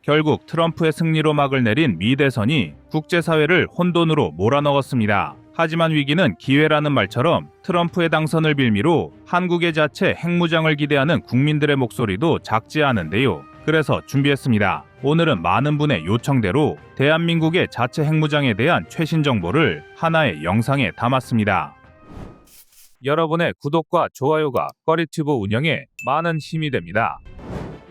결국 트럼프의 승리로 막을 내린 미 대선이 국제사회를 혼돈으로 몰아넣었습니다. 하지만 위기는 기회라는 말처럼 트럼프의 당선을 빌미로 한국의 자체 핵무장을 기대하는 국민들의 목소리도 작지 않은데요. 그래서 준비했습니다. 오늘은 많은 분의 요청대로 대한민국의 자체 핵무장에 대한 최신 정보를 하나의 영상에 담았습니다. 여러분의 구독과 좋아요가 꺼리튜브 운영에 많은 힘이 됩니다.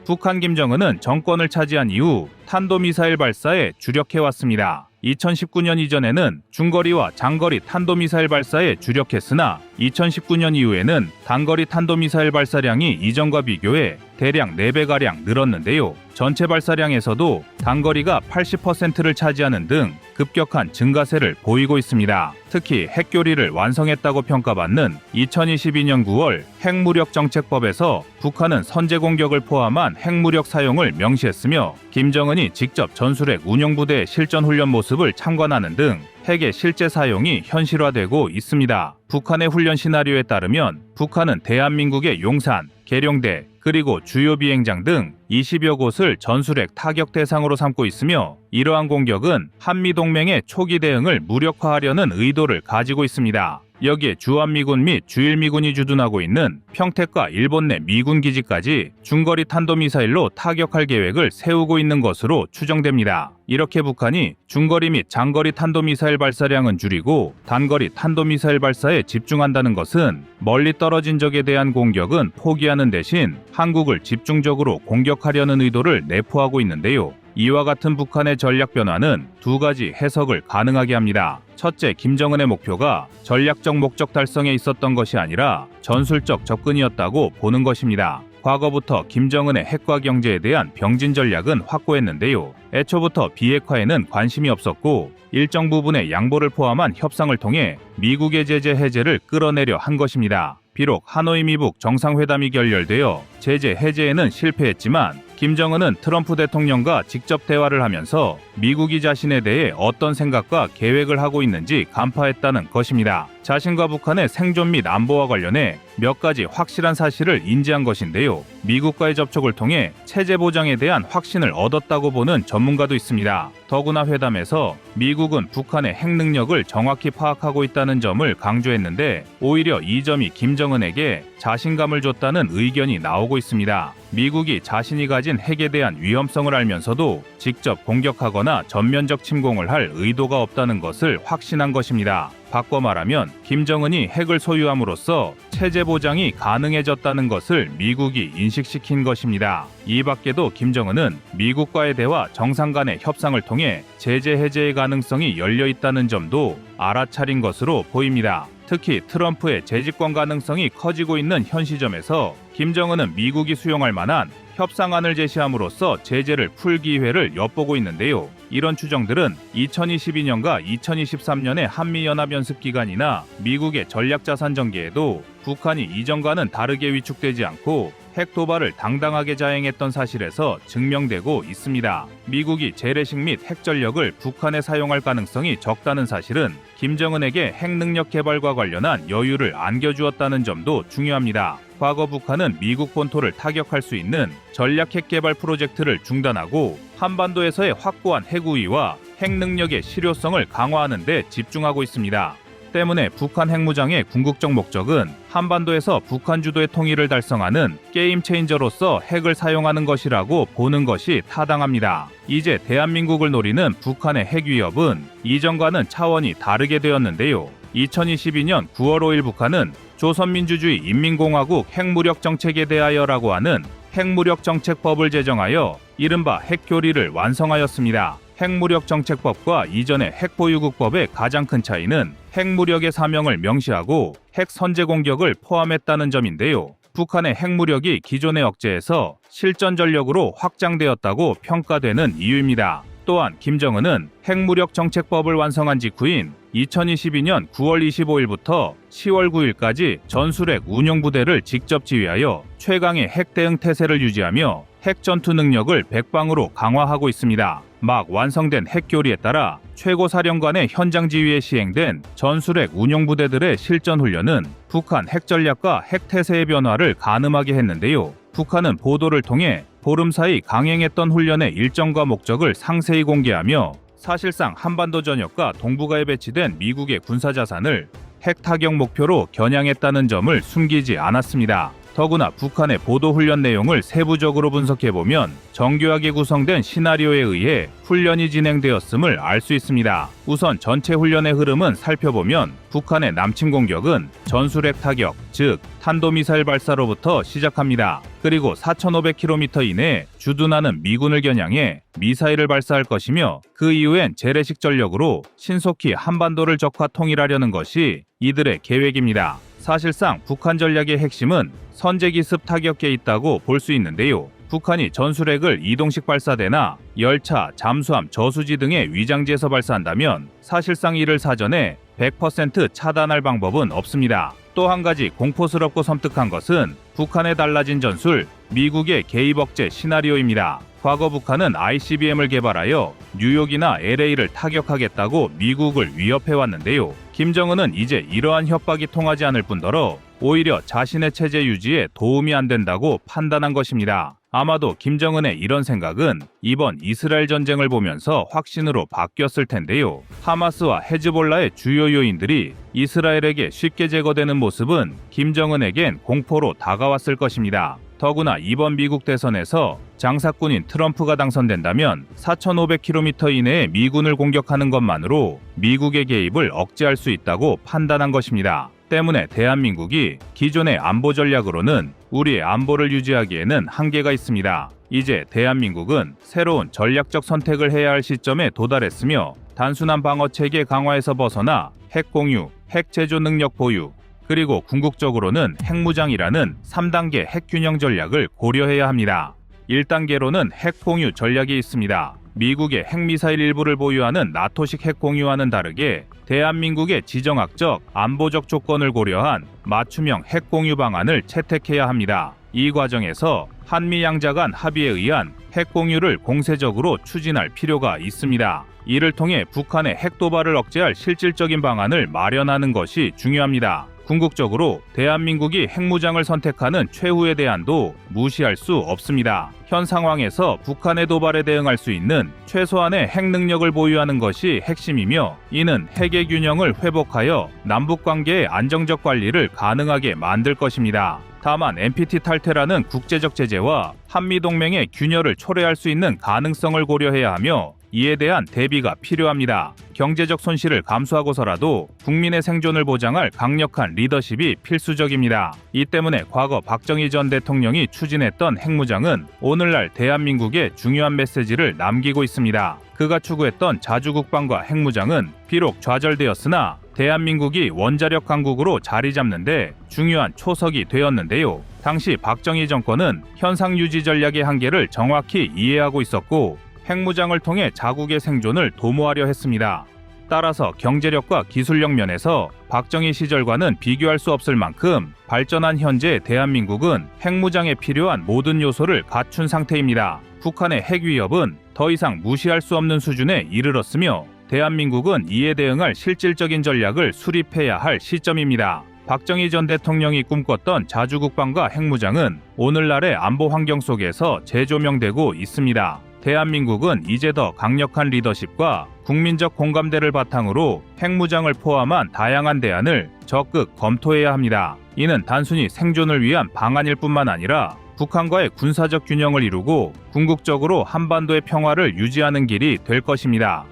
북한 김정은은 정권을 차지한 이후 탄도미사일 발사에 주력해왔습니다. 2019년 이전에는 중거리와 장거리 탄도미사일 발사에 주력했으나 2019년 이후에는 단거리 탄도미사일 발사량이 이전과 비교해 대략 4배가량 늘었는데요. 전체 발사량에서도 단거리가 80%를 차지하는 등 급격한 증가세를 보이고 있습니다. 특히 핵교리를 완성했다고 평가받는 2022년 9월 핵무력정책법에서 북한은 선제 공격을 포함한 핵무력 사용을 명시했으며 김정은이 직접 전술핵 운용부대의 실전 훈련 모습을 참관하는 등 핵의 실제 사용이 현실화되고 있습니다. 북한의 훈련 시나리오에 따르면 북한은 대한민국의 용산, 계룡대, 그리고 주요 비행장 등 20여 곳을 전술핵 타격 대상으로 삼고 있으며 이러한 공격은 한미동맹의 초기 대응을 무력화하려는 의도를 가지고 있습니다. 여기에 주한미군 및 주일미군이 주둔하고 있는 평택과 일본 내 미군 기지까지 중거리 탄도미사일로 타격할 계획을 세우고 있는 것으로 추정됩니다. 이렇게 북한이 중거리 및 장거리 탄도미사일 발사량은 줄이고 단거리 탄도미사일 발사에 집중한다는 것은 멀리 떨어진 적에 대한 공격은 포기하는 대신 한국을 집중적으로 공격하려는 의도를 내포하고 있는데요. 이와 같은 북한의 전략 변화는 두 가지 해석을 가능하게 합니다. 첫째, 김정은의 목표가 전략적 목적 달성에 있었던 것이 아니라 전술적 접근이었다고 보는 것입니다. 과거부터 김정은의 핵과 경제에 대한 병진 전략은 확고했는데요. 애초부터 비핵화에는 관심이 없었고 일정 부분의 양보를 포함한 협상을 통해 미국의 제재 해제를 끌어내려 한 것입니다. 비록 하노이 미북 정상회담이 결렬되어 제재 해제에는 실패했지만 김정은은 트럼프 대통령과 직접 대화를 하면서 미국이 자신에 대해 어떤 생각과 계획을 하고 있는지 간파했다는 것입니다. 자신과 북한의 생존 및 안보와 관련해 몇 가지 확실한 사실을 인지한 것인데요. 미국과의 접촉을 통해 체제 보장에 대한 확신을 얻었다고 보는 전문가도 있습니다. 더구나 회담에서 미국은 북한의 핵 능력을 정확히 파악하고 있다는 점을 강조했는데 오히려 이 점이 김정은에게 자신감을 줬다는 의견이 나오고 있습니다. 미국이 자신이 가진 핵에 대한 위험성을 알면서도 직접 공격하거나 전면적 침공을 할 의도가 없다는 것을 확신한 것입니다. 바꿔 말하면 김정은이 핵을 소유함으로써 체제 보장이 가능해졌다는 것을 미국이 인식시킨 것입니다. 이 밖에도 김정은은 미국과의 대화, 정상 간의 협상을 통해 제재 해제의 가능성이 열려 있다는 점도 알아차린 것으로 보입니다. 특히 트럼프의 재집권 가능성이 커지고 있는 현 시점에서 김정은은 미국이 수용할 만한 협상안을 제시함으로써 제재를 풀 기회를 엿보고 있는데요. 이런 추정들은 2022년과 2023년의 한미연합연습 기간이나 미국의 전략자산 전개에도 북한이 이전과는 다르게 위축되지 않고 핵 도발을 당당하게 자행했던 사실에서 증명되고 있습니다. 미국이 재래식 및 핵 전력을 북한에 사용할 가능성이 적다는 사실은 김정은에게 핵 능력 개발과 관련한 여유를 안겨주었다는 점도 중요합니다. 과거 북한은 미국 본토를 타격할 수 있는 전략 핵 개발 프로젝트를 중단하고 한반도에서의 확고한 핵 우위와 핵 능력의 실효성을 강화하는 데 집중하고 있습니다. 때문에 북한 핵무장의 궁극적 목적은 한반도에서 북한 주도의 통일을 달성하는 게임 체인저로서 핵을 사용하는 것이라고 보는 것이 타당합니다. 이제 대한민국을 노리는 북한의 핵 위협은 이전과는 차원이 다르게 되었는데요. 2022년 9월 5일 북한은 조선민주주의 인민공화국 핵무력정책에 대하여라고 하는 핵무력정책법을 제정하여 이른바 핵교리를 완성하였습니다. 핵무력정책법과 이전의 핵보유국법의 가장 큰 차이는 핵무력의 사명을 명시하고 핵선제 공격을 포함했다는 점인데요. 북한의 핵무력이 기존의 억제에서 실전 전력으로 확장되었다고 평가되는 이유입니다. 또한 김정은은 핵무력정책법을 완성한 직후인 2022년 9월 25일부터 10월 9일까지 전술핵 운용부대를 직접 지휘하여 최강의 핵 대응 태세를 유지하며 핵 전투 능력을 백방으로 강화하고 있습니다. 막 완성된 핵교리에 따라 최고사령관의 현장 지휘에 시행된 전술핵 운용부대들의 실전 훈련은 북한 핵 전략과 핵 태세의 변화를 가늠하게 했는데요. 북한은 보도를 통해 보름 사이 강행했던 훈련의 일정과 목적을 상세히 공개하며 사실상 한반도 전역과 동북아에 배치된 미국의 군사자산을 핵 타격 목표로 겨냥했다는 점을 숨기지 않았습니다. 더구나 북한의 보도훈련 내용을 세부적으로 분석해보면 정교하게 구성된 시나리오에 의해 훈련이 진행되었음을 알 수 있습니다. 우선 전체 훈련의 흐름은 살펴보면 북한의 남침 공격은 전술핵 타격, 즉 탄도미사일 발사로부터 시작합니다. 그리고 4,500km 이내에 주둔하는 미군을 겨냥해 미사일을 발사할 것이며 그 이후엔 재래식 전력으로 신속히 한반도를 적화 통일하려는 것이 이들의 계획입니다. 사실상 북한 전략의 핵심은 선제기습 타격계에 있다고 볼 수 있는데요. 북한이 전술핵을 이동식 발사대나 열차, 잠수함, 저수지 등의 위장지에서 발사한다면 사실상 이를 사전에 100% 차단할 방법은 없습니다. 또 한 가지 공포스럽고 섬뜩한 것은 북한의 달라진 전술, 미국의 개입 억제 시나리오입니다. 과거 북한은 ICBM을 개발하여 뉴욕이나 LA를 타격하겠다고 미국을 위협해왔는데요. 김정은은 이제 이러한 협박이 통하지 않을 뿐더러 오히려 자신의 체제 유지에 도움이 안 된다고 판단한 것입니다. 아마도 김정은의 이런 생각은 이번 이스라엘 전쟁을 보면서 확신으로 바뀌었을 텐데요. 하마스와 헤즈볼라의 주요 요인들이 이스라엘에게 쉽게 제거되는 모습은 김정은에겐 공포로 다가왔을 것입니다. 더구나 이번 미국 대선에서 장사꾼인 트럼프가 당선된다면 4,500km 이내에 미군을 공격하는 것만으로 미국의 개입을 억제할 수 있다고 판단한 것입니다. 때문에 대한민국이 기존의 안보 전략으로는 우리의 안보를 유지하기에는 한계가 있습니다. 이제 대한민국은 새로운 전략적 선택을 해야 할 시점에 도달했으며 단순한 방어체계 강화에서 벗어나 핵 공유, 핵 제조 능력 보유, 그리고 궁극적으로는 핵무장이라는 3단계 핵균형 전략을 고려해야 합니다. 1단계로는 핵 공유 전략이 있습니다. 미국의 핵미사일 일부를 보유하는 나토식 핵 공유와는 다르게 대한민국의 지정학적, 안보적 조건을 고려한 맞춤형 핵 공유 방안을 채택해야 합니다. 이 과정에서 한미 양자 간 합의에 의한 핵 공유를 공세적으로 추진할 필요가 있습니다. 이를 통해 북한의 핵 도발을 억제할 실질적인 방안을 마련하는 것이 중요합니다. 궁극적으로 대한민국이 핵무장을 선택하는 최후의 대안도 무시할 수 없습니다. 현 상황에서 북한의 도발에 대응할 수 있는 최소한의 핵 능력을 보유하는 것이 핵심이며 이는 핵의 균형을 회복하여 남북관계의 안정적 관리를 가능하게 만들 것입니다. 다만 NPT 탈퇴라는 국제적 제재와 한미동맹의 균열을 초래할 수 있는 가능성을 고려해야 하며 이에 대한 대비가 필요합니다. 경제적 손실을 감수하고서라도 국민의 생존을 보장할 강력한 리더십이 필수적입니다. 이 때문에 과거 박정희 전 대통령이 추진했던 핵무장은 오늘날 대한민국에 중요한 메시지를 남기고 있습니다. 그가 추구했던 자주국방과 핵무장은 비록 좌절되었으나 대한민국이 원자력 강국으로 자리 잡는데 중요한 초석이 되었는데요. 당시 박정희 정권은 현상 유지 전략의 한계를 정확히 이해하고 있었고 핵무장을 통해 자국의 생존을 도모하려 했습니다. 따라서 경제력과 기술력 면에서 박정희 시절과는 비교할 수 없을 만큼 발전한 현재 대한민국은 핵무장에 필요한 모든 요소를 갖춘 상태입니다. 북한의 핵 위협은 더 이상 무시할 수 없는 수준에 이르렀으며 대한민국은 이에 대응할 실질적인 전략을 수립해야 할 시점입니다. 박정희 전 대통령이 꿈꿨던 자주국방과 핵무장은 오늘날의 안보 환경 속에서 재조명되고 있습니다. 대한민국은 이제 더 강력한 리더십과 국민적 공감대를 바탕으로 핵무장을 포함한 다양한 대안을 적극 검토해야 합니다. 이는 단순히 생존을 위한 방안일 뿐만 아니라 북한과의 군사적 균형을 이루고 궁극적으로 한반도의 평화를 유지하는 길이 될 것입니다.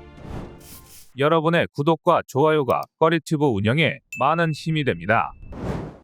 여러분의 구독과 좋아요가 꺼리튜브 운영에 많은 힘이 됩니다.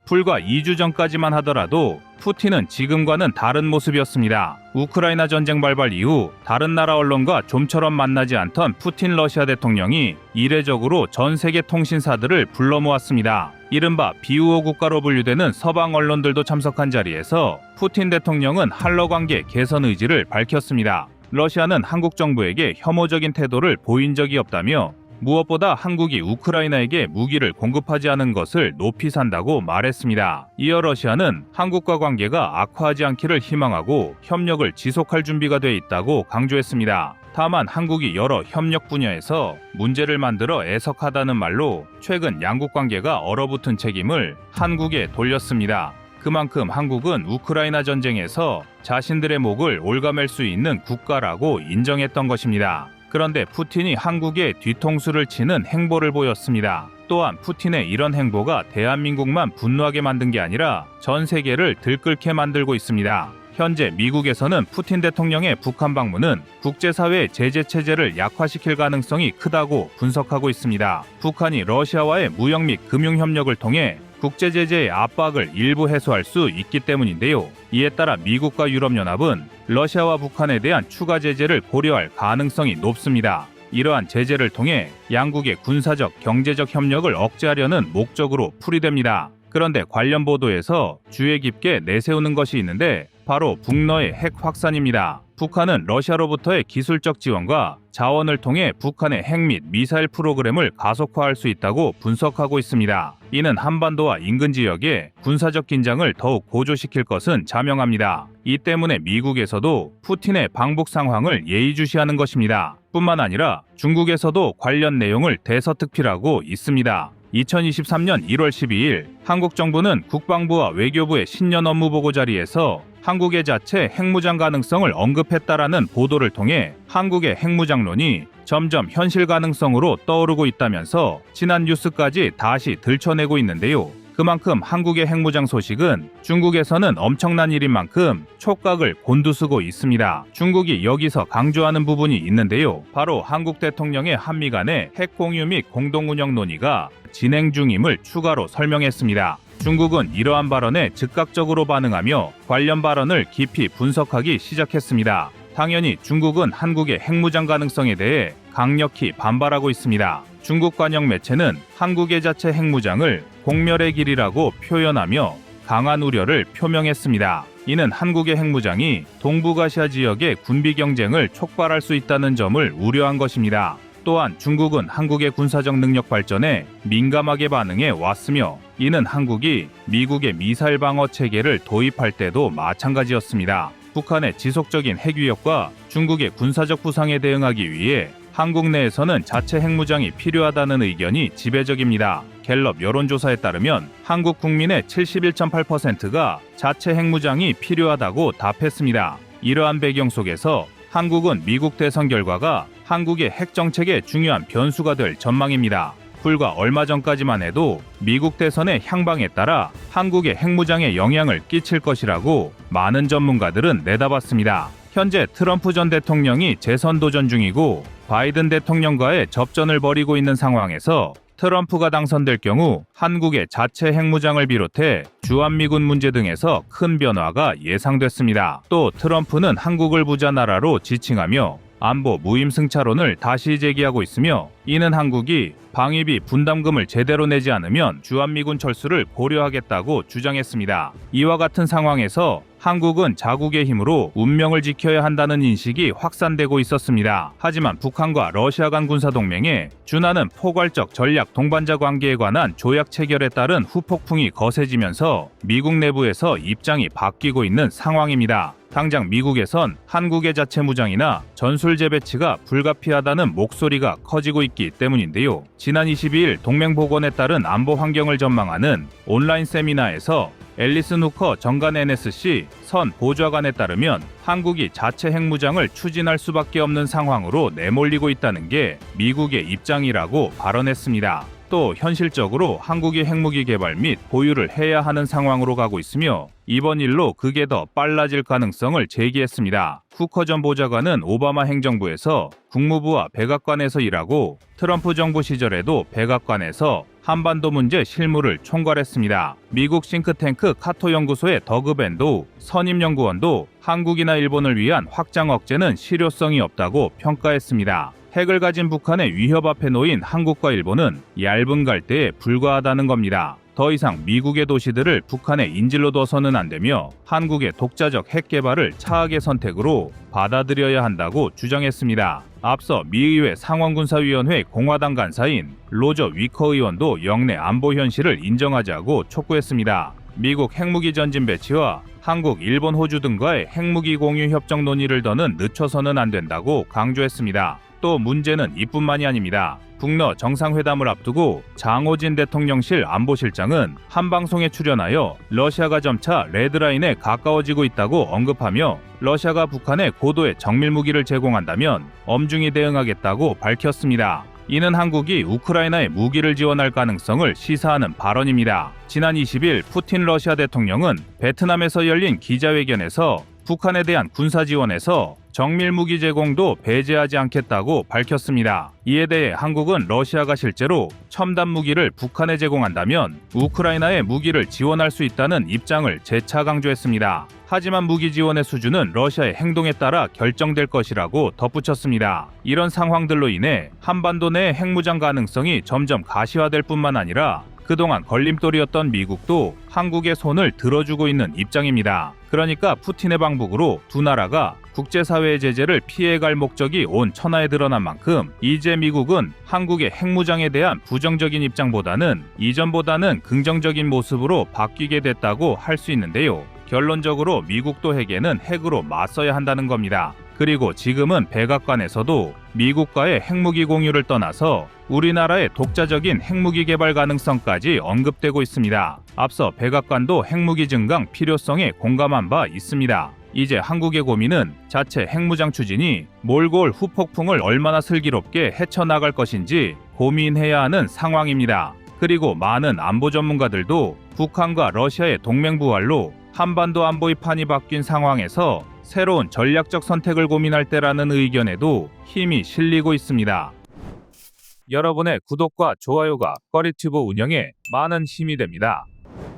불과 2주 전까지만 하더라도 푸틴은 지금과는 다른 모습이었습니다. 우크라이나 전쟁 발발 이후 다른 나라 언론과 좀처럼 만나지 않던 푸틴 러시아 대통령이 이례적으로 전 세계 통신사들을 불러 모았습니다. 이른바 비우호 국가로 분류되는 서방 언론들도 참석한 자리에서 푸틴 대통령은 한러 관계 개선 의지를 밝혔습니다. 러시아는 한국 정부에게 혐오적인 태도를 보인 적이 없다며 무엇보다 한국이 우크라이나에게 무기를 공급하지 않은 것을 높이 산다고 말했습니다. 이어 러시아는 한국과 관계가 악화하지 않기를 희망하고 협력을 지속할 준비가 돼 있다고 강조했습니다. 다만 한국이 여러 협력 분야에서 문제를 만들어 애석하다는 말로 최근 양국 관계가 얼어붙은 책임을 한국에 돌렸습니다. 그만큼 한국은 우크라이나 전쟁에서 자신들의 목을 옭아맬 수 있는 국가라고 인정했던 것입니다. 그런데 푸틴이 한국에 뒤통수를 치는 행보를 보였습니다. 또한 푸틴의 이런 행보가 대한민국만 분노하게 만든 게 아니라 전 세계를 들끓게 만들고 있습니다. 현재 미국에서는 푸틴 대통령의 북한 방문은 국제사회의 제재 체제를 약화시킬 가능성이 크다고 분석하고 있습니다. 북한이 러시아와의 무역 및 금융 협력을 통해 국제 제재의 압박을 일부 해소할 수 있기 때문인데요. 이에 따라 미국과 유럽연합은 러시아와 북한에 대한 추가 제재를 고려할 가능성이 높습니다. 이러한 제재를 통해 양국의 군사적, 경제적 협력을 억제하려는 목적으로 풀이됩니다. 그런데 관련 보도에서 주의 깊게 내세우는 것이 있는데 바로 북러의 핵 확산입니다. 북한은 러시아로부터의 기술적 지원과 자원을 통해 북한의 핵 및 미사일 프로그램을 가속화할 수 있다고 분석하고 있습니다. 이는 한반도와 인근 지역의 군사적 긴장을 더욱 고조시킬 것은 자명합니다. 이 때문에 미국에서도 푸틴의 방북 상황을 예의주시하는 것입니다. 뿐만 아니라 중국에서도 관련 내용을 대서특필하고 있습니다. 2023년 1월 12일 한국 정부는 국방부와 외교부의 신년 업무보고 자리에서 한국의 자체 핵무장 가능성을 언급했다라는 보도를 통해 한국의 핵무장론이 점점 현실 가능성으로 떠오르고 있다면서 지난 뉴스까지 다시 들춰내고 있는데요. 그만큼 한국의 핵무장 소식은 중국에서는 엄청난 일인 만큼 촉각을 곤두쓰고 있습니다. 중국이 여기서 강조하는 부분이 있는데요. 바로 한국 대통령의 한미 간의 핵 공유 및 공동운영 논의가 진행 중임을 추가로 설명했습니다. 중국은 이러한 발언에 즉각적으로 반응하며 관련 발언을 깊이 분석하기 시작했습니다. 당연히 중국은 한국의 핵무장 가능성에 대해 강력히 반발하고 있습니다. 중국 관영 매체는 한국의 자체 핵무장을 공멸의 길이라고 표현하며 강한 우려를 표명했습니다. 이는 한국의 핵무장이 동북아시아 지역의 군비 경쟁을 촉발할 수 있다는 점을 우려한 것입니다. 또한 중국은 한국의 군사적 능력 발전에 민감하게 반응해 왔으며 이는 한국이 미국의 미사일 방어 체계를 도입할 때도 마찬가지였습니다. 북한의 지속적인 핵 위협과 중국의 군사적 부상에 대응하기 위해 한국 내에서는 자체 핵무장이 필요하다는 의견이 지배적입니다. 갤럽 여론조사에 따르면 한국 국민의 71.8%가 자체 핵무장이 필요하다고 답했습니다. 이러한 배경 속에서 한국은 미국 대선 결과가 한국의 핵 정책의 중요한 변수가 될 전망입니다. 불과 얼마 전까지만 해도 미국 대선의 향방에 따라 한국의 핵무장에 영향을 끼칠 것이라고 많은 전문가들은 내다봤습니다. 현재 트럼프 전 대통령이 재선 도전 중이고 바이든 대통령과의 접전을 벌이고 있는 상황에서 트럼프가 당선될 경우 한국의 자체 핵무장을 비롯해 주한미군 문제 등에서 큰 변화가 예상됐습니다. 또 트럼프는 한국을 부자 나라로 지칭하며 안보 무임승차론을 다시 제기하고 있으며 이는 한국이 방위비 분담금을 제대로 내지 않으면 주한미군 철수를 고려하겠다고 주장했습니다. 이와 같은 상황에서 한국은 자국의 힘으로 운명을 지켜야 한다는 인식이 확산되고 있었습니다. 하지만 북한과 러시아 간 군사동맹에 준하는 포괄적 전략 동반자 관계에 관한 조약 체결에 따른 후폭풍이 거세지면서 미국 내부에서 입장이 바뀌고 있는 상황입니다. 당장 미국에선 한국의 자체 무장이나 전술 재배치가 불가피하다는 목소리가 커지고 있기 때문인데요. 지난 22일 동맹복원에 따른 안보 환경을 전망하는 온라인 세미나에서 앨리슨 후커 정관 NSC 선 보좌관에 따르면 한국이 자체 핵무장을 추진할 수밖에 없는 상황으로 내몰리고 있다는 게 미국의 입장이라고 발언했습니다. 또 현실적으로 한국이 핵무기 개발 및 보유를 해야 하는 상황으로 가고 있으며 이번 일로 그게 더 빨라질 가능성을 제기했습니다. 후커 전 보좌관은 오바마 행정부에서 국무부와 백악관에서 일하고 트럼프 정부 시절에도 백악관에서 한반도 문제 실무를 총괄했습니다. 미국 싱크탱크 카토 연구소의 더그 밴도 선임 연구원도 한국이나 일본을 위한 확장 억제는 실효성이 없다고 평가했습니다. 핵을 가진 북한의 위협 앞에 놓인 한국과 일본은 얇은 갈대에 불과하다는 겁니다. 더 이상 미국의 도시들을 북한의 인질로 둬서는 안 되며 한국의 독자적 핵 개발을 차악의 선택으로 받아들여야 한다고 주장했습니다. 앞서 미의회 상원군사위원회 공화당 간사인 로저 위커 의원도 영내 안보 현실을 인정하자고 촉구했습니다. 미국 핵무기 전진 배치와 한국, 일본, 호주 등과의 핵무기 공유 협정 논의를 더는 늦춰서는 안 된다고 강조했습니다. 또 문제는 이뿐만이 아닙니다. 북러 정상회담을 앞두고 장호진 대통령실 안보실장은 한 방송에 출연하여 러시아가 점차 레드라인에 가까워지고 있다고 언급하며 러시아가 북한에 고도의 정밀 무기를 제공한다면 엄중히 대응하겠다고 밝혔습니다. 이는 한국이 우크라이나에 무기를 지원할 가능성을 시사하는 발언입니다. 지난 20일 푸틴 러시아 대통령은 베트남에서 열린 기자회견에서 북한에 대한 군사 지원에서 정밀 무기 제공도 배제하지 않겠다고 밝혔습니다. 이에 대해 한국은 러시아가 실제로 첨단 무기를 북한에 제공한다면 우크라이나에 무기를 지원할 수 있다는 입장을 재차 강조했습니다. 하지만 무기 지원의 수준은 러시아의 행동에 따라 결정될 것이라고 덧붙였습니다. 이런 상황들로 인해 한반도 내 핵무장 가능성이 점점 가시화될 뿐만 아니라 그동안 걸림돌이었던 미국도 한국의 손을 들어주고 있는 입장입니다. 그러니까 푸틴의 방북으로 두 나라가 국제사회의 제재를 피해갈 목적이 온 천하에 드러난 만큼 이제 미국은 한국의 핵무장에 대한 부정적인 입장보다는 이전보다는 긍정적인 모습으로 바뀌게 됐다고 할 수 있는데요. 결론적으로 미국도 핵에는 핵으로 맞서야 한다는 겁니다. 그리고 지금은 백악관에서도 미국과의 핵무기 공유를 떠나서 우리나라의 독자적인 핵무기 개발 가능성까지 언급되고 있습니다. 앞서 백악관도 핵무기 증강 필요성에 공감한 바 있습니다. 이제 한국의 고민은 자체 핵무장 추진이 몰고 올 후폭풍을 얼마나 슬기롭게 헤쳐나갈 것인지 고민해야 하는 상황입니다. 그리고 많은 안보 전문가들도 북한과 러시아의 동맹 부활로 한반도 안보의 판이 바뀐 상황에서 새로운 전략적 선택을 고민할 때라는 의견에도 힘이 실리고 있습니다. 여러분의 구독과 좋아요가 꺼리튜브 운영에 많은 힘이 됩니다.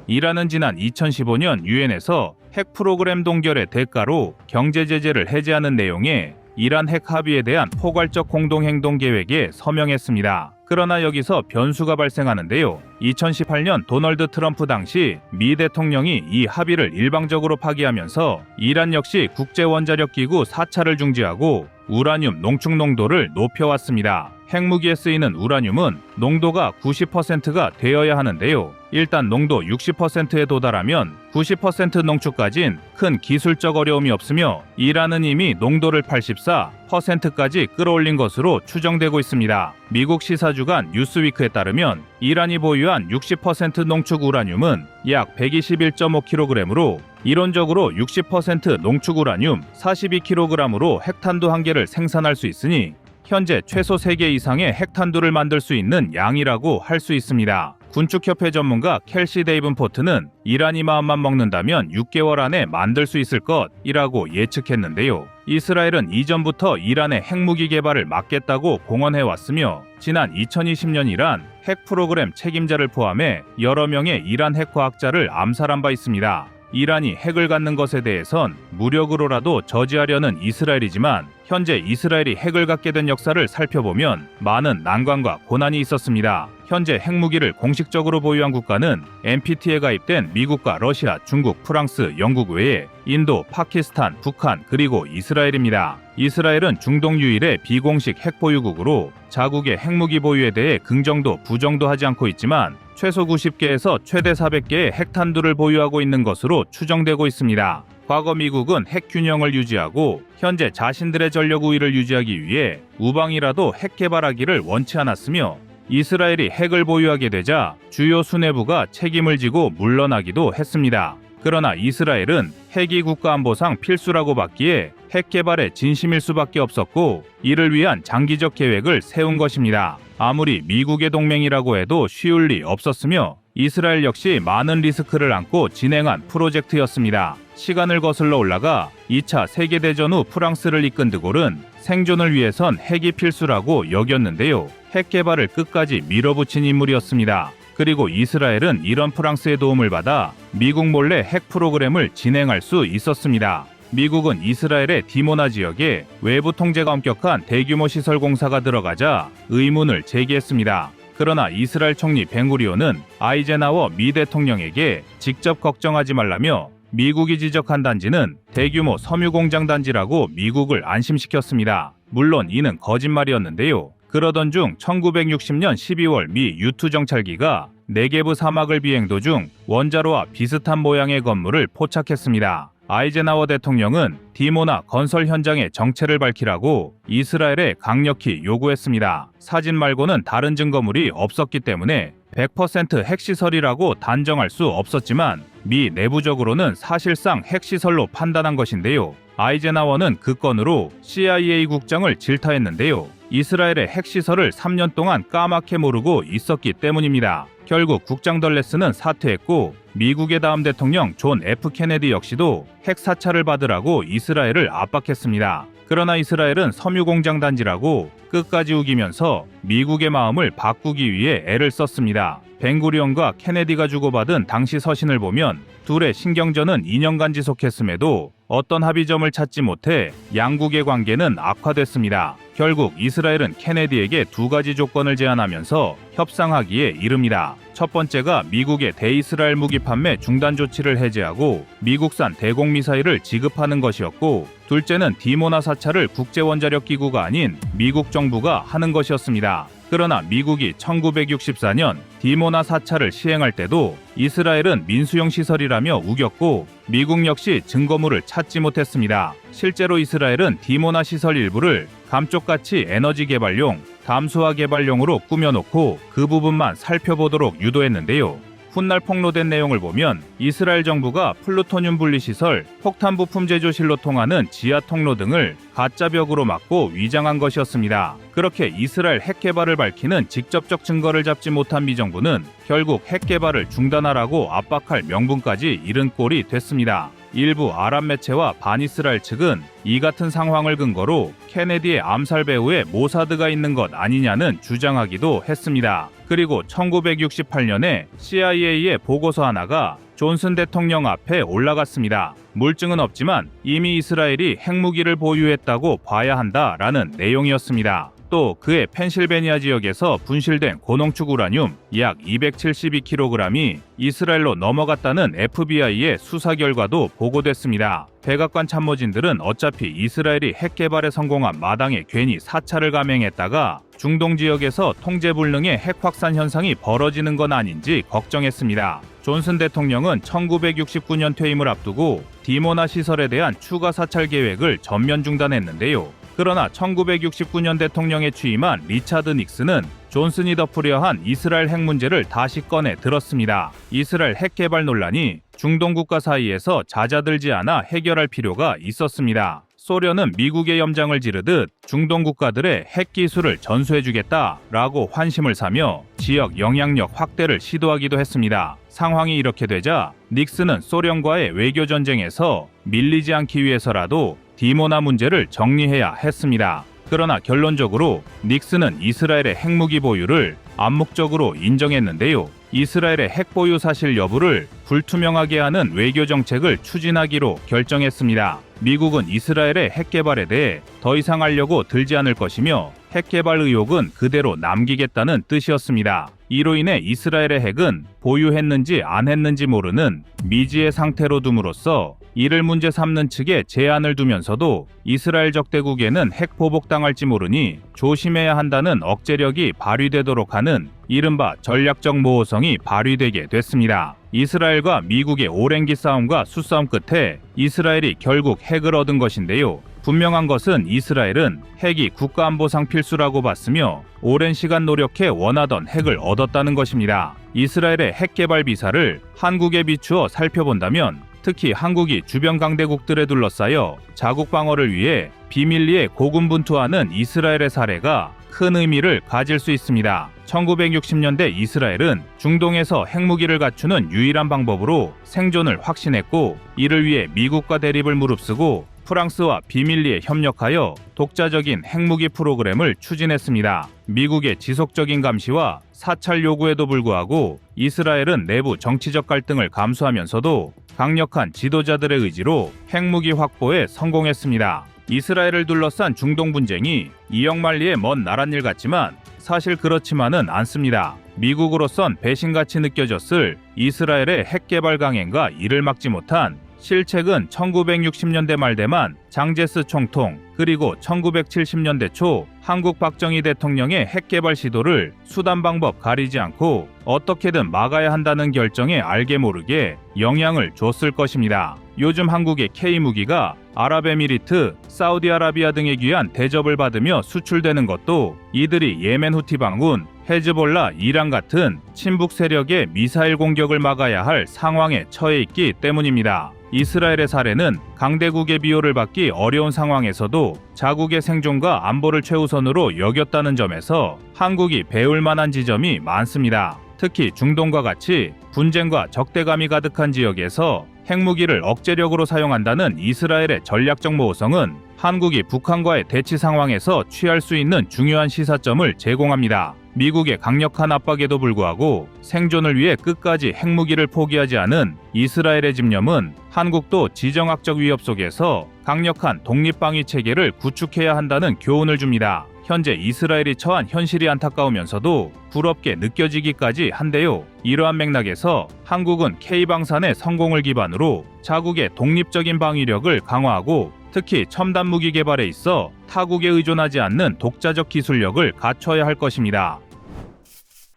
이란은 지난 2015년 유엔에서 핵 프로그램 동결의 대가로 경제 제재를 해제하는 내용의 이란 핵 합의에 대한 포괄적 공동행동 계획에 서명했습니다. 그러나 여기서 변수가 발생하는데요. 2018년 도널드 트럼프 당시 미 대통령이 이 합의를 일방적으로 파기하면서 이란 역시 국제원자력기구 4차를 중지하고 우라늄 농축 농도를 높여왔습니다. 핵무기에 쓰이는 우라늄은 농도가 90%가 되어야 하는데요. 일단 농도 60%에 도달하면 90% 농축까진 큰 기술적 어려움이 없으며 이란은 이미 농도를 84%까지 끌어올린 것으로 추정되고 있습니다. 미국 시사주간 뉴스위크에 따르면 이란이 보유한 60% 농축 우라늄은 약 121.5kg으로 이론적으로 60% 농축 우라늄 42kg으로 핵탄두 한 개를 생산할 수 있으니 현재 최소 3개 이상의 핵탄두를 만들 수 있는 양이라고 할 수 있습니다. 군축협회 전문가 켈시 데이븐포트는 이란이 마음만 먹는다면 6개월 안에 만들 수 있을 것이라고 예측했는데요. 이스라엘은 이전부터 이란의 핵무기 개발을 막겠다고 공언해왔으며 지난 2020년 이란 핵 프로그램 책임자를 포함해 여러 명의 이란 핵과학자를 암살한 바 있습니다. 이란이 핵을 갖는 것에 대해선 무력으로라도 저지하려는 이스라엘이지만 현재 이스라엘이 핵을 갖게 된 역사를 살펴보면 많은 난관과 고난이 있었습니다. 현재 핵무기를 공식적으로 보유한 국가는 NPT에 가입된 미국과 러시아, 중국, 프랑스, 영국 외에 인도, 파키스탄, 북한, 그리고 이스라엘입니다. 이스라엘은 중동 유일의 비공식 핵 보유국으로 자국의 핵무기 보유에 대해 긍정도 부정도 하지 않고 있지만 최소 90개에서 최대 400개의 핵탄두를 보유하고 있는 것으로 추정되고 있습니다. 과거 미국은 핵 균형을 유지하고 현재 자신들의 전력 우위를 유지하기 위해 우방이라도 핵 개발하기를 원치 않았으며 이스라엘이 핵을 보유하게 되자 주요 수뇌부가 책임을 지고 물러나기도 했습니다. 그러나 이스라엘은 핵이 국가안보상 필수라고 봤기에 핵 개발에 진심일 수밖에 없었고 이를 위한 장기적 계획을 세운 것입니다. 아무리 미국의 동맹이라고 해도 쉬울 리 없었으며 이스라엘 역시 많은 리스크를 안고 진행한 프로젝트였습니다. 시간을 거슬러 올라가 2차 세계대전 후 프랑스를 이끈 드골은 생존을 위해선 핵이 필수라고 여겼는데요. 핵 개발을 끝까지 밀어붙인 인물이었습니다. 그리고 이스라엘은 이런 프랑스의 도움을 받아 미국 몰래 핵 프로그램을 진행할 수 있었습니다. 미국은 이스라엘의 디모나 지역에 외부 통제가 엄격한 대규모 시설 공사가 들어가자 의문을 제기했습니다. 그러나 이스라엘 총리 벤구리온은 아이젠하워 미 대통령에게 직접 걱정하지 말라며 미국이 지적한 단지는 대규모 섬유 공장 단지라고 미국을 안심시켰습니다. 물론 이는 거짓말이었는데요. 그러던 중 1960년 12월 미 유투 정찰기가 네게브 사막을 비행 도중 원자로와 비슷한 모양의 건물을 포착했습니다. 아이젠하워 대통령은 디모나 건설 현장의 정체를 밝히라고 이스라엘에 강력히 요구했습니다. 사진 말고는 다른 증거물이 없었기 때문에 100% 핵시설이라고 단정할 수 없었지만 미 내부적으로는 사실상 핵시설로 판단한 것인데요. 아이젠하워는 그 건으로 CIA 국장을 질타했는데요. 이스라엘의 핵시설을 3년 동안 까맣게 모르고 있었기 때문입니다. 결국 국장 덜레스는 사퇴했고 미국의 다음 대통령 존 F 케네디 역시도 핵 사찰을 받으라고 이스라엘을 압박했습니다. 그러나 이스라엘은 섬유공장 단지라고 끝까지 우기면서 미국의 마음을 바꾸기 위해 애를 썼습니다. 벤구리온과 케네디가 주고받은 당시 서신을 보면 둘의 신경전은 2년간 지속했음에도 어떤 합의점을 찾지 못해 양국의 관계는 악화됐습니다. 결국 이스라엘은 케네디에게 2가지 조건을 제안하면서 협상하기에 이릅니다. 첫 번째가 미국의 대이스라엘 무기 판매 중단 조치를 해제하고 미국산 대공미사일을 지급하는 것이었고, 둘째는 디모나 사찰을 국제원자력기구가 아닌 미국 정부가 하는 것이었습니다. 그러나 미국이 1964년 디모나 사찰을 시행할 때도 이스라엘은 민수용 시설이라며 우겼고 미국 역시 증거물을 찾지 못했습니다. 실제로 이스라엘은 디모나 시설 일부를 감쪽같이 에너지 개발용, 담수화 개발용으로 꾸며놓고 그 부분만 살펴보도록 유도했는데요. 훗날 폭로된 내용을 보면 이스라엘 정부가 플루토늄 분리시설, 폭탄 부품 제조실로 통하는 지하 통로 등을 가짜 벽으로 막고 위장한 것이었습니다. 그렇게 이스라엘 핵 개발을 밝히는 직접적 증거를 잡지 못한 미 정부는 결국 핵 개발을 중단하라고 압박할 명분까지 잃은 꼴이 됐습니다. 일부 아랍 매체와 반이스라엘 측은 이 같은 상황을 근거로 케네디의 암살 배후에 모사드가 있는 것 아니냐는 주장하기도 했습니다. 그리고 1968년에 CIA의 보고서 하나가 존슨 대통령 앞에 올라갔습니다. 물증은 없지만 이미 이스라엘이 핵무기를 보유했다고 봐야 한다라는 내용이었습니다. 또 그의 펜실베니아 지역에서 분실된 고농축 우라늄 약 272kg이 이스라엘로 넘어갔다는 FBI의 수사 결과도 보고됐습니다. 백악관 참모진들은 어차피 이스라엘이 핵 개발에 성공한 마당에 괜히 사찰을 감행했다가 중동 지역에서 통제불능의 핵 확산 현상이 벌어지는 건 아닌지 걱정했습니다. 존슨 대통령은 1969년 퇴임을 앞두고 디모나 시설에 대한 추가 사찰 계획을 전면 중단했는데요. 그러나 1969년 대통령에 취임한 리차드 닉슨은 존슨이 덮으려 한 이스라엘 핵 문제를 다시 꺼내 들었습니다. 이스라엘 핵 개발 논란이 중동 국가 사이에서 잦아들지 않아 해결할 필요가 있었습니다. 소련은 미국의 염장을 지르듯 중동 국가들의 핵 기술을 전수해주겠다라고 환심을 사며 지역 영향력 확대를 시도하기도 했습니다. 상황이 이렇게 되자 닉슨은 소련과의 외교 전쟁에서 밀리지 않기 위해서라도 디모나 문제를 정리해야 했습니다. 그러나 결론적으로 닉슨은 이스라엘의 핵무기 보유를 암묵적으로 인정했는데요. 이스라엘의 핵 보유 사실 여부를 불투명하게 하는 외교 정책을 추진하기로 결정했습니다. 미국은 이스라엘의 핵 개발에 대해 더 이상 하려고 들지 않을 것이며 핵 개발 의혹은 그대로 남기겠다는 뜻이었습니다. 이로 인해 이스라엘의 핵은 보유했는지 안 했는지 모르는 미지의 상태로 둠으로써 이를 문제 삼는 측에 제한을 두면서도 이스라엘 적대국에는 핵 보복당할지 모르니 조심해야 한다는 억제력이 발휘되도록 하는 이른바 전략적 모호성이 발휘되게 됐습니다. 이스라엘과 미국의 오랜 기싸움과 수싸움 끝에 이스라엘이 결국 핵을 얻은 것인데요. 분명한 것은 이스라엘은 핵이 국가안보상 필수라고 봤으며 오랜 시간 노력해 원하던 핵을 얻었다는 것입니다. 이스라엘의 핵 개발 비사를 한국에 비추어 살펴본다면 특히 한국이 주변 강대국들에 둘러싸여 자국 방어를 위해 비밀리에 고군분투하는 이스라엘의 사례가 큰 의미를 가질 수 있습니다. 1960년대 이스라엘은 중동에서 핵무기를 갖추는 유일한 방법으로 생존을 확신했고 이를 위해 미국과 대립을 무릅쓰고 프랑스와 비밀리에 협력하여 독자적인 핵무기 프로그램을 추진했습니다. 미국의 지속적인 감시와 사찰 요구에도 불구하고 이스라엘은 내부 정치적 갈등을 감수하면서도 강력한 지도자들의 의지로 핵무기 확보에 성공했습니다. 이스라엘을 둘러싼 중동 분쟁이 이역만리의 먼 나랏일 같지만 사실 그렇지만은 않습니다. 미국으로선 배신같이 느껴졌을 이스라엘의 핵 개발 강행과 이를 막지 못한 실책은 1960년대 말대만 장제스 총통, 그리고 1970년대 초 한국 박정희 대통령의 핵개발 시도를 수단 방법 가리지 않고 어떻게든 막아야 한다는 결정에 알게 모르게 영향을 줬을 것입니다. 요즘 한국의 K무기가 아랍에미리트, 사우디아라비아 등에 귀한 대접을 받으며 수출되는 것도 이들이 예멘 후티 반군, 헤즈볼라, 이란 같은 친북 세력의 미사일 공격을 막아야 할 상황에 처해 있기 때문입니다. 이스라엘의 사례는 강대국의 비호를 받기 어려운 상황에서도 자국의 생존과 안보를 최우선으로 여겼다는 점에서 한국이 배울 만한 지점이 많습니다. 특히 중동과 같이 분쟁과 적대감이 가득한 지역에서 핵무기를 억제력으로 사용한다는 이스라엘의 전략적 모호성은 한국이 북한과의 대치 상황에서 취할 수 있는 중요한 시사점을 제공합니다. 미국의 강력한 압박에도 불구하고 생존을 위해 끝까지 핵무기를 포기하지 않은 이스라엘의 집념은 한국도 지정학적 위협 속에서 강력한 독립방위 체계를 구축해야 한다는 교훈을 줍니다. 현재 이스라엘이 처한 현실이 안타까우면서도 부럽게 느껴지기까지 한데요. 이러한 맥락에서 한국은 K방산의 성공을 기반으로 자국의 독립적인 방위력을 강화하고 특히 첨단 무기 개발에 있어 타국에 의존하지 않는 독자적 기술력을 갖춰야 할 것입니다.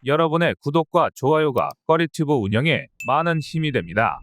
여러분의 구독과 좋아요가 꺼리튜브 운영에 많은 힘이 됩니다.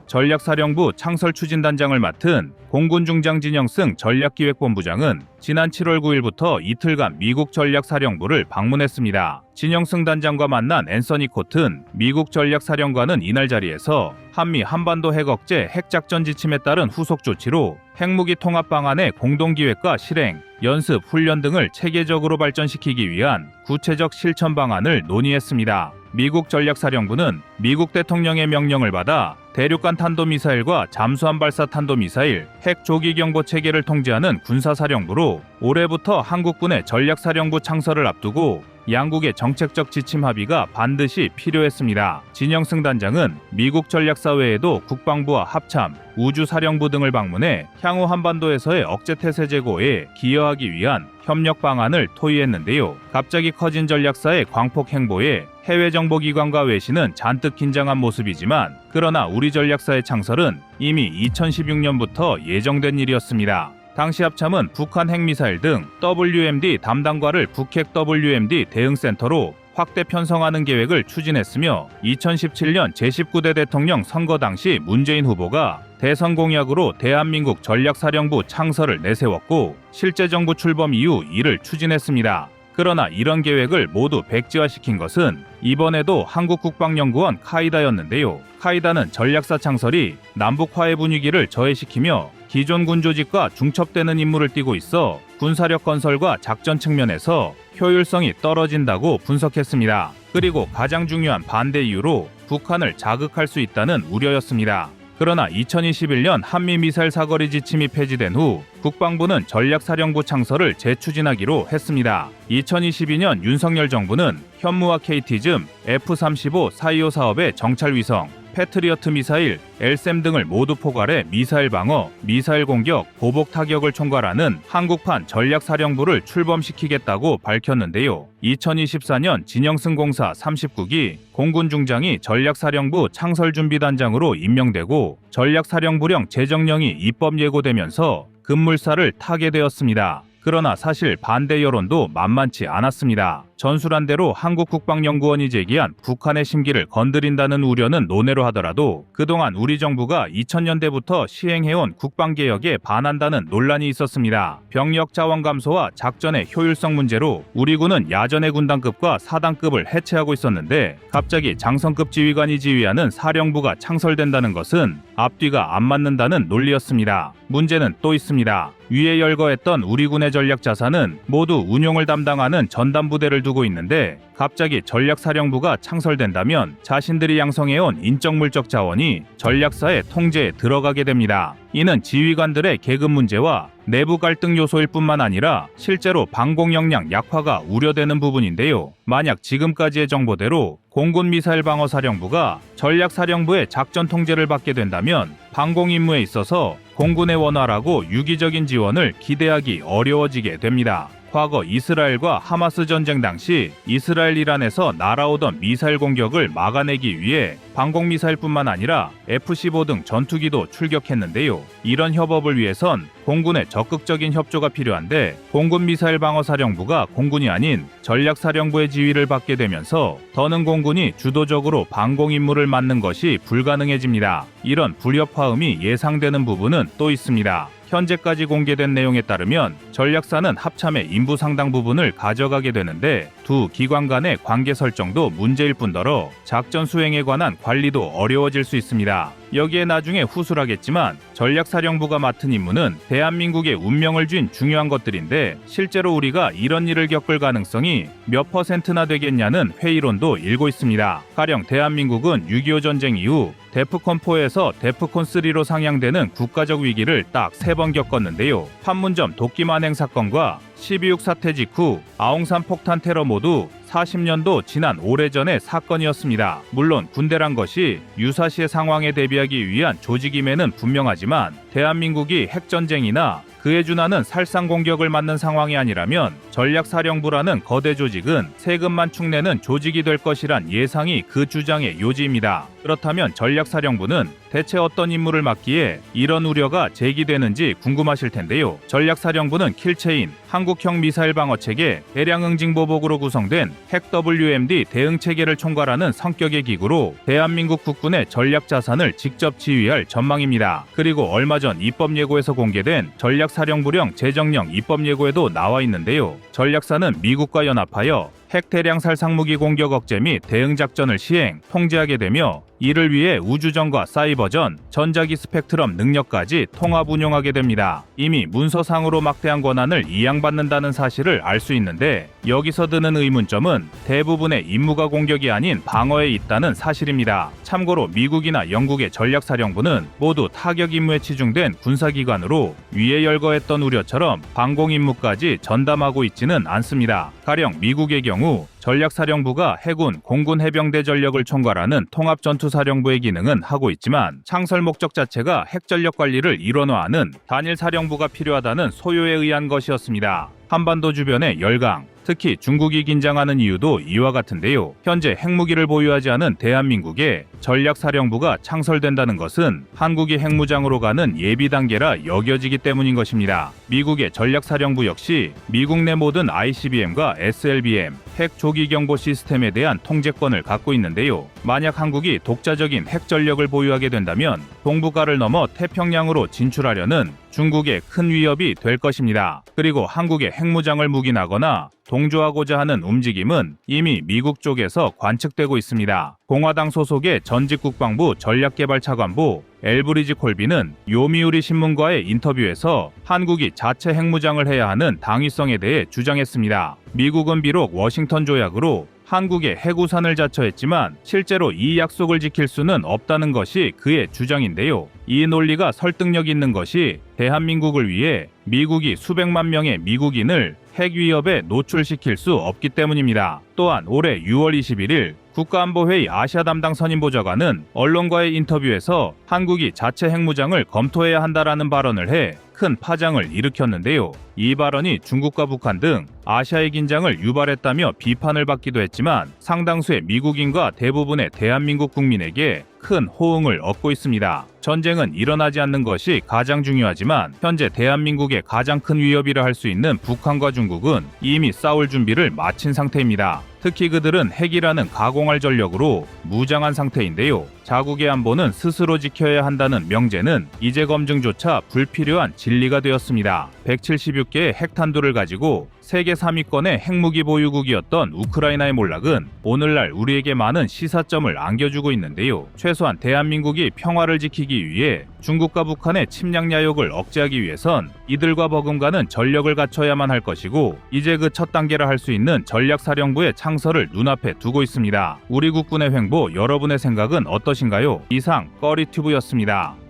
전략사령부 창설추진단장을 맡은 공군중장 진영승 전략기획본부장은 지난 7월 9일부터 이틀간 미국 전략사령부를 방문했습니다. 진영승 단장과 만난 앤서니 코튼 미국 전략사령관은 이날 자리에서 한미 한반도 핵억제 핵작전 지침에 따른 후속 조치로 핵무기 통합 방안의 공동기획과 실행, 연습, 훈련 등을 체계적으로 발전시키기 위한 구체적 실천 방안을 논의했습니다. 미국 전략사령부는 미국 대통령의 명령을 받아 대륙간 탄도미사일과 잠수함 발사 탄도미사일, 핵 조기경보 체계를 통제하는 군사사령부로 올해부터 한국군의 전략사령부 창설을 앞두고 양국의 정책적 지침 합의가 반드시 필요했습니다. 진영승 단장은 미국 전략사 외에도 국방부와 합참, 우주사령부 등을 방문해 향후 한반도에서의 억제태세 제고에 기여하기 위한 협력 방안을 토의했는데요. 갑자기 커진 전략사의 광폭 행보에 해외 정보기관과 외신은 잔뜩 긴장한 모습이지만 그러나 우리 전략사의 창설은 이미 2016년부터 예정된 일이었습니다. 당시 합참은 북한 핵미사일 등 WMD 담당과를 북핵 WMD 대응센터로 확대 편성하는 계획을 추진했으며 2017년 제19대 대통령 선거 당시 문재인 후보가 대선 공약으로 대한민국 전략사령부 창설을 내세웠고 실제 정부 출범 이후 이를 추진했습니다. 그러나 이런 계획을 모두 백지화시킨 것은 이번에도 한국국방연구원 카이다였는데요. 카이다는 전략사 창설이 남북 화해 분위기를 저해시키며 기존 군조직과 중첩되는 임무를 띠고 있어 군사력 건설과 작전 측면에서 효율성이 떨어진다고 분석했습니다. 그리고 가장 중요한 반대 이유로 북한을 자극할 수 있다는 우려였습니다. 그러나 2021년 한미미사일 사거리 지침이 폐지된 후 국방부는 전략사령부 창설을 재추진하기로 했습니다. 2022년 윤석열 정부는 현무와 KT즘, F-35 425 사업의 정찰위성, 패트리어트 미사일, LSAM 등을 모두 포괄해 미사일 방어, 미사일 공격, 보복 타격을 총괄하는 한국판 전략사령부를 출범시키겠다고 밝혔는데요. 2024년 진영승 공사 39기 공군중장이 전략사령부 창설준비단장으로 임명되고 전략사령부령 제정령이 입법 예고되면서 급물살을 타게 되었습니다. 그러나 사실 반대 여론도 만만치 않았습니다. 전술한 대로 한국국방연구원이 제기한 북한의 심기를 건드린다는 우려는 논외로 하더라도 그동안 우리 정부가 2000년대부터 시행해온 국방개혁에 반한다는 논란이 있었습니다. 병력 자원 감소와 작전의 효율성 문제로 우리 군은 야전의 군단급과 사단급을 해체하고 있었는데 갑자기 장성급 지휘관이 지휘하는 사령부가 창설된다는 것은 앞뒤가 안 맞는다는 논리였습니다. 문제는 또 있습니다. 위에 열거했던 우리 군의 전략 자산은 모두 운용을 담당하는 전담부대를 두고 있는데 갑자기 전략사령부가 창설된다면 자신들이 양성해온 인적물적 자원이 전략사의 통제에 들어가게 됩니다. 이는 지휘관들의 계급 문제와 내부 갈등 요소일 뿐만 아니라 실제로 방공 역량 약화가 우려되는 부분인데요. 만약 지금까지의 정보대로 공군미사일방어사령부가 전략사령부의 작전 통제를 받게 된다면 방공 임무에 있어서 공군의 원활하고 유기적인 지원을 기대하기 어려워지게 됩니다. 과거 이스라엘과 하마스 전쟁 당시 이스라엘 이란에서 날아오던 미사일 공격을 막아내기 위해 방공미사일뿐만 아니라 F-15 등 전투기도 출격했는데요. 이런 협업을 위해선 공군의 적극적인 협조가 필요한데 공군미사일방어사령부가 공군이 아닌 전략사령부의 지휘를 받게 되면서 더는 공군이 주도적으로 방공 임무를 맡는 것이 불가능해집니다. 이런 불협화음이 예상되는 부분은 또 있습니다. 현재까지 공개된 내용에 따르면 전략사는 합참의 인부 상당 부분을 가져가게 되는데 두 기관 간의 관계 설정도 문제일 뿐더러 작전 수행에 관한 관리도 어려워질 수 있습니다. 여기에 나중에 후술하겠지만 전략사령부가 맡은 임무는 대한민국의 운명을 쥔 중요한 것들인데 실제로 우리가 이런 일을 겪을 가능성이 몇 %나 되겠냐는 회의론도 일고 있습니다. 가령 대한민국은 6.25 전쟁 이후 데프콘4에서 데프콘3로 상향되는 국가적 위기를 딱 3번 겪었는데요. 판문점 도끼만행 사건과 12.6 사태 직후 아웅산 폭탄 테러 모두 40년도 지난 오래전의 사건이었습니다. 물론 군대란 것이 유사시의 상황에 대비하기 위한 조직임에는 분명하지만 대한민국이 핵전쟁이나 그에 준하는 살상 공격을 맞는 상황이 아니라면 전략사령부라는 거대 조직은 세금만 축내는 조직이 될 것이란 예상이 그 주장의 요지입니다. 그렇다면 전략사령부는 대체 어떤 임무를 맡기에 이런 우려가 제기되는지 궁금하실 텐데요. 전략사령부는 킬체인, 한국형 미사일 방어체계, 대량 응징 보복으로 구성된 핵 WMD 대응체계를 총괄하는 성격의 기구로 대한민국 국군의 전략 자산을 직접 지휘할 전망입니다. 그리고 얼마 전 입법예고에서 공개된 전략사령부령 제정령 입법예고에도 나와 있는데요. 전략사는 미국과 연합하여 핵 대량 살상무기 공격 억제 및 대응 작전을 시행, 통제하게 되며 이를 위해 우주전과 사이버전, 전자기 스펙트럼 능력까지 통합 운용하게 됩니다. 이미 문서상으로 막대한 권한을 이양받는다는 사실을 알 수 있는데 여기서 드는 의문점은 대부분의 임무가 공격이 아닌 방어에 있다는 사실입니다. 참고로 미국이나 영국의 전략사령부는 모두 타격 임무에 치중된 군사기관으로 위에 열거했던 우려처럼 방공 임무까지 전담하고 있지는 않습니다. 가령 미국의 경우 전략사령부가 해군, 공군 해병대 전력을 총괄하는 통합전투사령부의 기능은 하고 있지만 창설 목적 자체가 핵전력 관리를 일원화하는 단일사령부가 필요하다는 소요에 의한 것이었습니다. 한반도 주변의 열강, 특히 중국이 긴장하는 이유도 이와 같은데요. 현재 핵무기를 보유하지 않은 대한민국에 전략사령부가 창설된다는 것은 한국이 핵무장으로 가는 예비 단계라 여겨지기 때문인 것입니다. 미국의 전략사령부 역시 미국 내 모든 ICBM과 SLBM, 핵 조기 경보 시스템에 대한 통제권을 갖고 있는데요. 만약 한국이 독자적인 핵 전력을 보유하게 된다면 동북아를 넘어 태평양으로 진출하려는 중국의 큰 위협이 될 것입니다. 그리고 한국의 핵무장을 묵인하거나 동조하고자 하는 움직임은 이미 미국 쪽에서 관측되고 있습니다. 공화당 소속의 전직 국방부 전략개발차관보 엘브리지 콜비는 요미우리 신문과의 인터뷰에서 한국이 자체 핵무장을 해야 하는 당위성에 대해 주장했습니다. 미국은 비록 워싱턴 조약으로 한국에 핵우산을 자처했지만 실제로 이 약속을 지킬 수는 없다는 것이 그의 주장인데요. 이 논리가 설득력 있는 것이 대한민국을 위해 미국이 수백만 명의 미국인을 핵 위협에 노출시킬 수 없기 때문입니다. 또한 올해 6월 21일 국가안보회의 아시아 담당 선임보좌관은 언론과의 인터뷰에서 한국이 자체 핵무장을 검토해야 한다라는 발언을 해 큰 파장을 일으켰는데요. 이 발언이 중국과 북한 등 아시아의 긴장을 유발했다며 비판을 받기도 했지만 상당수의 미국인과 대부분의 대한민국 국민에게 큰 호응을 얻고 있습니다. 전쟁은 일어나지 않는 것이 가장 중요하지만 현재 대한민국의 가장 큰 위협이라 할 수 있는 북한과 중국은 이미 싸울 준비를 마친 상태입니다. 특히 그들은 핵이라는 가공할 전력으로 무장한 상태인데요. 자국의 안보는 스스로 지켜야 한다는 명제는 이제 검증조차 불필요한 진리가 되었습니다. 176개의 핵탄두를 가지고 세계 3위권의 핵무기 보유국이었던 우크라이나의 몰락은 오늘날 우리에게 많은 시사점을 안겨주고 있는데요. 최소한 대한민국이 평화를 지키기 위해 중국과 북한의 침략 야욕을 억제하기 위해선 이들과 버금가는 전력을 갖춰야만 할 것이고 이제 그 첫 단계라 할 수 있는 전략사령부의 창설을 눈앞에 두고 있습니다. 우리 국군의 횡보 여러분의 생각은 어떠신가요? 이상 꺼리튜브였습니다.